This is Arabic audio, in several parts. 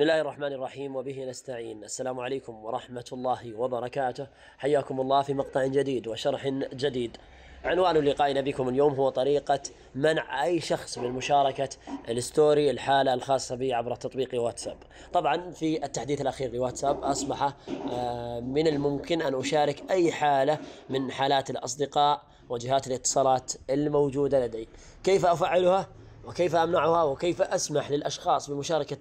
بسم الله الرحمن الرحيم وبه نستعين. السلام عليكم ورحمة الله وبركاته. حياكم الله في مقطع جديد وشرح جديد. عنوان لقائنا بكم اليوم هو طريقة منع أي شخص من مشاركة الستوري الحالة الخاصة به عبر تطبيق واتساب. طبعا في التحديث الأخير لواتساب أصبح من الممكن أن أشارك أي حالة من حالات الأصدقاء وجهات الاتصالات الموجودة لدي. كيف أفعلها وكيف أمنعها وكيف أسمح للأشخاص بمشاركة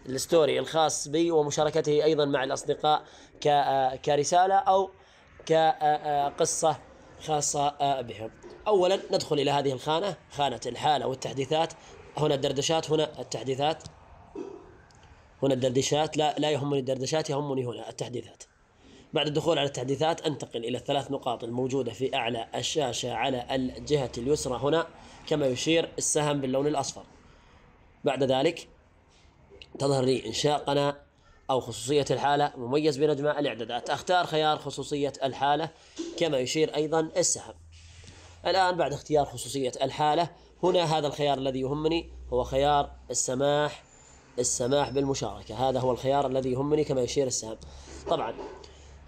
الستوري الخاص بي ومشاركته أيضا مع الأصدقاء كرسالة أو كقصة خاصة بهم. أولا ندخل إلى هذه الخانة، خانة الحالة والتحديثات. هنا الدردشات، هنا التحديثات. هنا الدردشات لا يهمني الدردشات، يهمني هنا التحديثات. بعد الدخول على التحديثات أنتقل إلى الثلاث نقاط الموجودة في أعلى الشاشة على الجهة اليسرى هنا كما يشير السهم باللون الأصفر. بعد ذلك تظهر لي إنشاء قناة أو خصوصية الحالة مميز بنجمة الإعدادات. أختار خيار خصوصية الحالة كما يشير أيضا السهم. الآن بعد اختيار خصوصية الحالة هنا هذا الخيار الذي يهمني هو خيار السماح بالمشاركة. هذا هو الخيار الذي يهمني كما يشير السهم. طبعا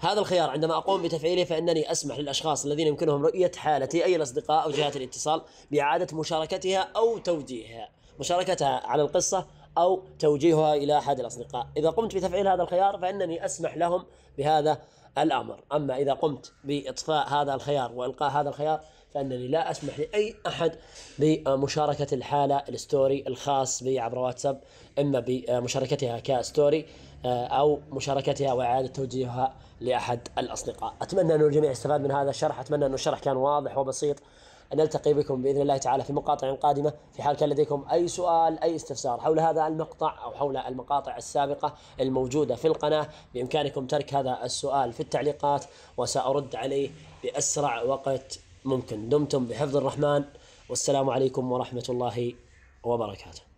هذا الخيار عندما أقوم بتفعيله فإنني أسمح للأشخاص الذين يمكنهم رؤية حالتي أي الأصدقاء أو جهات الاتصال بإعادة مشاركتها أو توجيهها، مشاركتها على القصة أو توجيهها إلى أحد الأصدقاء. إذا قمت بتفعيل هذا الخيار فإنني أسمح لهم بهذا الأمر. أما إذا قمت بإطفاء هذا الخيار وإلقاء هذا الخيار فإنني لا أسمح لأي أحد بمشاركة الحالة الستوري الخاص بي عبر واتساب، إما بمشاركتها كستوري أو مشاركتها وإعادة توجيهها لأحد الأصدقاء. أتمنى أن الجميع استفاد من هذا الشرح، أتمنى أن الشرح كان واضح وبسيط. نلتقي بكم بإذن الله تعالى في مقاطع قادمة. في حال كان لديكم أي سؤال أي استفسار حول هذا المقطع أو حول المقاطع السابقة الموجودة في القناة بإمكانكم ترك هذا السؤال في التعليقات وسأرد عليه بأسرع وقت ممكن. دمتم بحفظ الرحمن، والسلام عليكم ورحمة الله وبركاته.